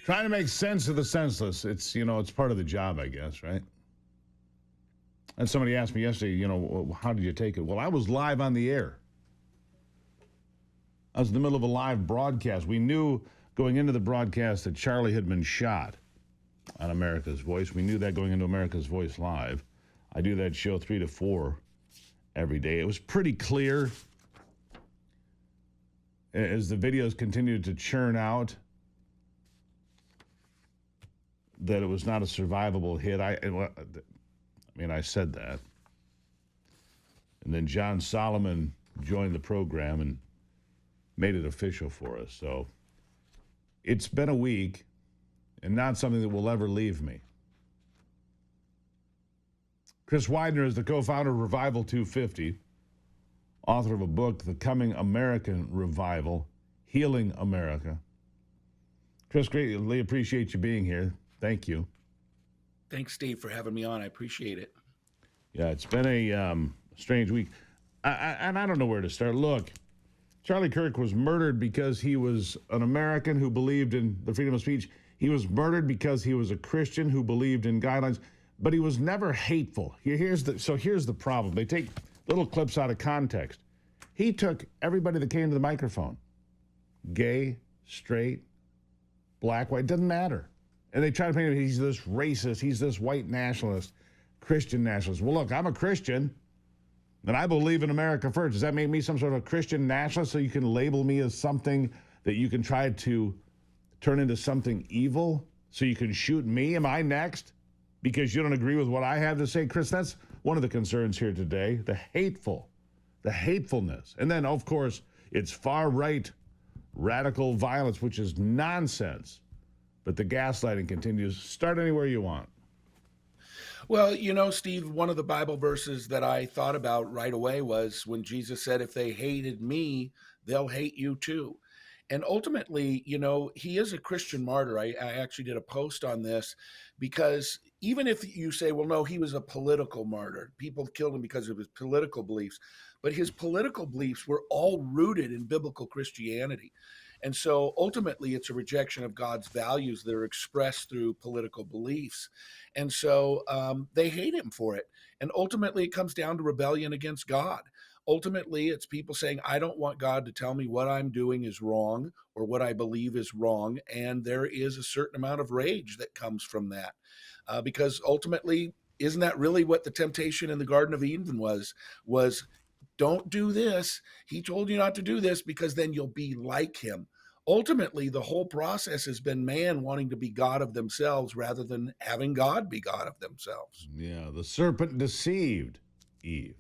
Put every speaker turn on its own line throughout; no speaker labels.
Trying to make sense of the senseless. It's, it's part of the job, I guess, right? And somebody asked me yesterday, how did you take it? Well, I was live on the air. I was in the middle of a live broadcast. We knew going into the broadcast that Charlie had been shot on America's Voice. We knew that going into America's Voice Live. I do that show 3 to 4 every day. It was pretty clear as the videos continued to churn out that it was not a survivable hit. I said that. And then John Solomon joined the program and made it official for us. So it's been a week and not something that will ever leave me. Chris Widener is the co-founder of Revival 250, author of a book, The Coming American Revival, Healing America. Chris, greatly appreciate you being here. Thank you.
Thanks, Steve, for having me on. I appreciate it.
Yeah, it's been a strange week. And I don't know where to start. Look, Charlie Kirk was murdered because he was an American who believed in the freedom of speech. He was murdered because he was a Christian who believed in guidelines, but he was never hateful. Here's the problem. They take little clips out of context. He took everybody that came to the microphone, gay, straight, black, white, doesn't matter. And they try to paint him, he's this racist, he's this white nationalist, Christian nationalist. Well, look, I'm a Christian, and I believe in America first. Does that make me some sort of Christian nationalist so you can label me as something that you can try to turn into something evil so you can shoot me? Am I next because you don't agree with what I have to say? Chris, that's one of the concerns here today, the hatefulness. And then, of course, it's far-right radical violence, which is nonsense. But the gaslighting continues. Start anywhere you want.
Well, Steve, one of the Bible verses that I thought about right away was when Jesus said, if they hated me, they'll hate you too. And ultimately, he is a Christian martyr. I actually did a post on this because even if you say, well, no, he was a political martyr, people killed him because of his political beliefs, but his political beliefs were all rooted in biblical Christianity. And so ultimately, it's a rejection of God's values that are expressed through political beliefs. And so they hate him for it. And ultimately, it comes down to rebellion against God. Ultimately, it's people saying, I don't want God to tell me what I'm doing is wrong or what I believe is wrong. And there is a certain amount of rage that comes from that. Because ultimately, isn't that really what the temptation in the Garden of Eden was don't do this. He told you not to do this because then you'll be like him. Ultimately, the whole process has been man wanting to be God of themselves rather than having God be God of themselves.
Yeah, the serpent deceived Eve,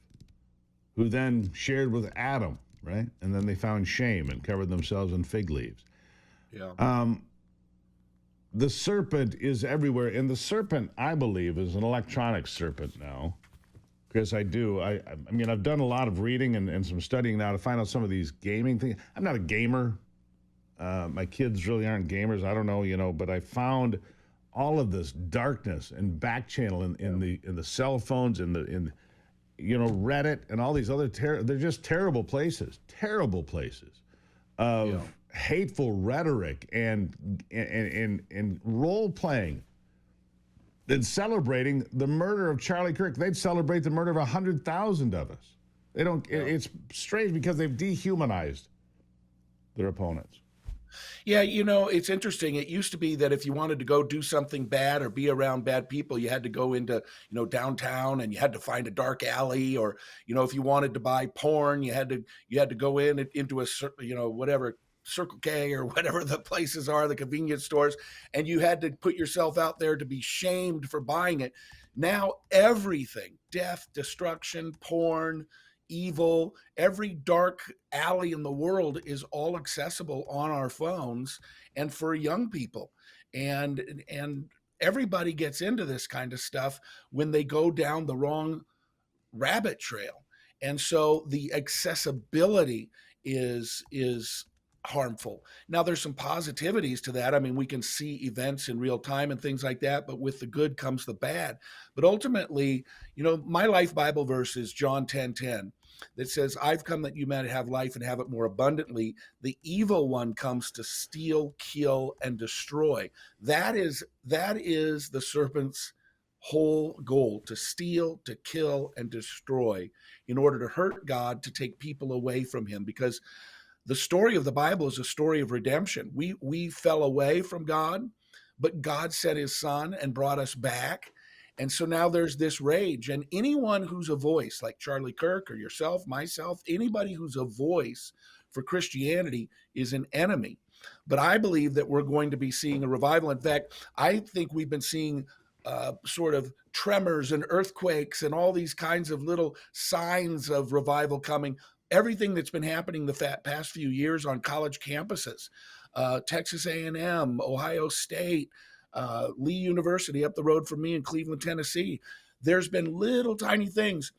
who then shared with Adam, right? And then they found shame and covered themselves in fig leaves.
Yeah.
The serpent is everywhere, and the serpent, I believe, is an electronic serpent now. Chris, I do. I mean, I've done a lot of reading and some studying now to find out some of these gaming things. I'm not a gamer. My kids really aren't gamers. I don't know, but I found all of this darkness and back channel in the cell phones, in Reddit and all these other they're just terrible places of hateful rhetoric and role playing. Than celebrating the murder of Charlie Kirk. They'd celebrate the murder of 100,000 of us. They don't. Yeah. It's strange because they've dehumanized their opponents.
Yeah, it's interesting. It used to be that if you wanted to go do something bad or be around bad people, you had to go into, downtown and you had to find a dark alley, or, if you wanted to buy porn, you had to go into a, whatever, Circle K or whatever the places are, the convenience stores, and you had to put yourself out there to be shamed for buying it. Now everything, death, destruction, porn, evil, every dark alley in the world is all accessible on our phones and for young people. And everybody gets into this kind of stuff when they go down the wrong rabbit trail. And so the accessibility is harmful. Now, there's some positivities to that. I mean, we can see events in real time and things like that, but with the good comes the bad. But ultimately, my life Bible verse is John 10:10 that says, I've come that you might have life and have it more abundantly. The evil one comes to steal, kill, and destroy. That is the serpent's whole goal, to steal, to kill, and destroy in order to hurt God, to take people away from him. Because the story of the Bible is a story of redemption. We fell away from God, but God sent his son and brought us back. And so now there's this rage. And anyone who's a voice, like Charlie Kirk or yourself, myself, anybody who's a voice for Christianity is an enemy. But I believe that we're going to be seeing a revival. In fact, I think we've been seeing sort of tremors and earthquakes and all these kinds of little signs of revival coming. Everything that's been happening the past few years on college campuses, Texas A&M, Ohio State, Lee University up the road from me in Cleveland, Tennessee. There's been little tiny things.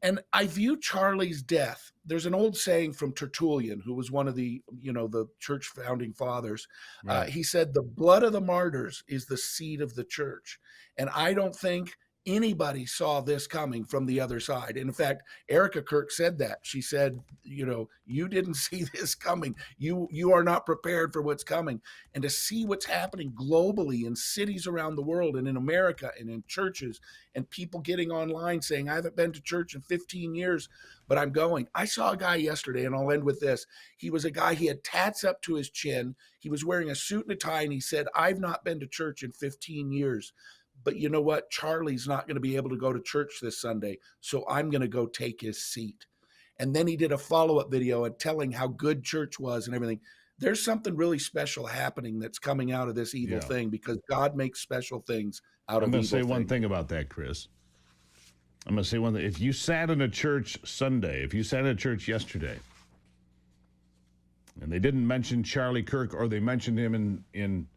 And I view Charlie's death. There's an old saying from Tertullian, who was one of the church founding fathers.
Right.
He said, the blood of the martyrs is the seed of the church. And I don't think anybody saw this coming from the other side. And in fact, Erica Kirk said that. She said, you didn't see this coming. You are not prepared for what's coming. And to see what's happening globally in cities around the world and in America and in churches, and people getting online saying, I haven't been to church in 15 years, but I'm going. I saw a guy yesterday, and I'll end with this. He was a guy, he had tats up to his chin. He was wearing a suit and a tie, and he said, I've not been to church in 15 years. But you know what? Charlie's not going to be able to go to church this Sunday, so I'm going to go take his seat. And then he did a follow-up video and telling how good church was and everything. There's something really special happening that's coming out of this evil thing, because God makes special things out of evil things.
I'm going to say one thing about that, Chris. I'm going to say one thing. If you sat in a church Sunday, if you sat in a church yesterday, and they didn't mention Charlie Kirk, or they mentioned him in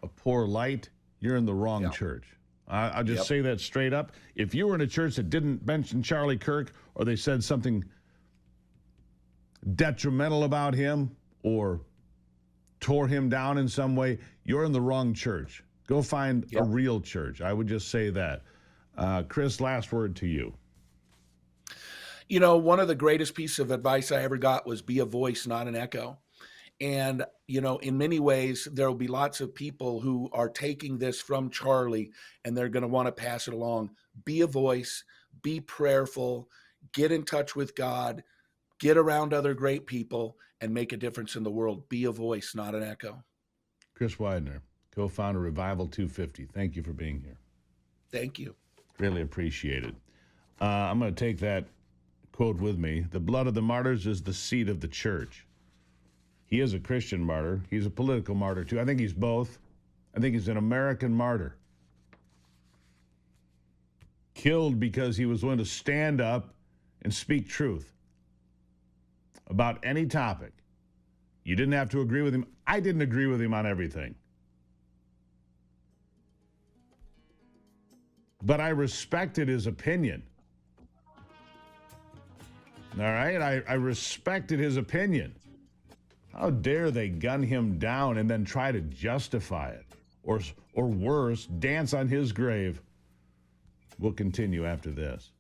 a poor light, you're in the wrong church. I'll just say that straight up. If you were in a church that didn't mention Charlie Kirk, or they said something detrimental about him or tore him down in some way, you're in the wrong church. Go find a real church. I would just say that. Chris, last word to you.
One of the greatest pieces of advice I ever got was be a voice, not an echo. And, in many ways, there will be lots of people who are taking this from Charlie, and they're going to want to pass it along. Be a voice, be prayerful, get in touch with God, get around other great people, and make a difference in the world. Be a voice, not an echo.
Chris Widener, co-founder of Revival 250. Thank you for being here.
Thank you.
Really appreciate it. I'm going to take that quote with me. The blood of the martyrs is the seed of the church. He is a Christian martyr. He's a political martyr, too. I think he's both. I think he's an American martyr. Killed because he was willing to stand up and speak truth about any topic. You didn't have to agree with him. I didn't agree with him on everything. But I respected his opinion. All right? I respected his opinion. How dare they gun him down and then try to justify it? Or worse, dance on his grave. We'll continue after this.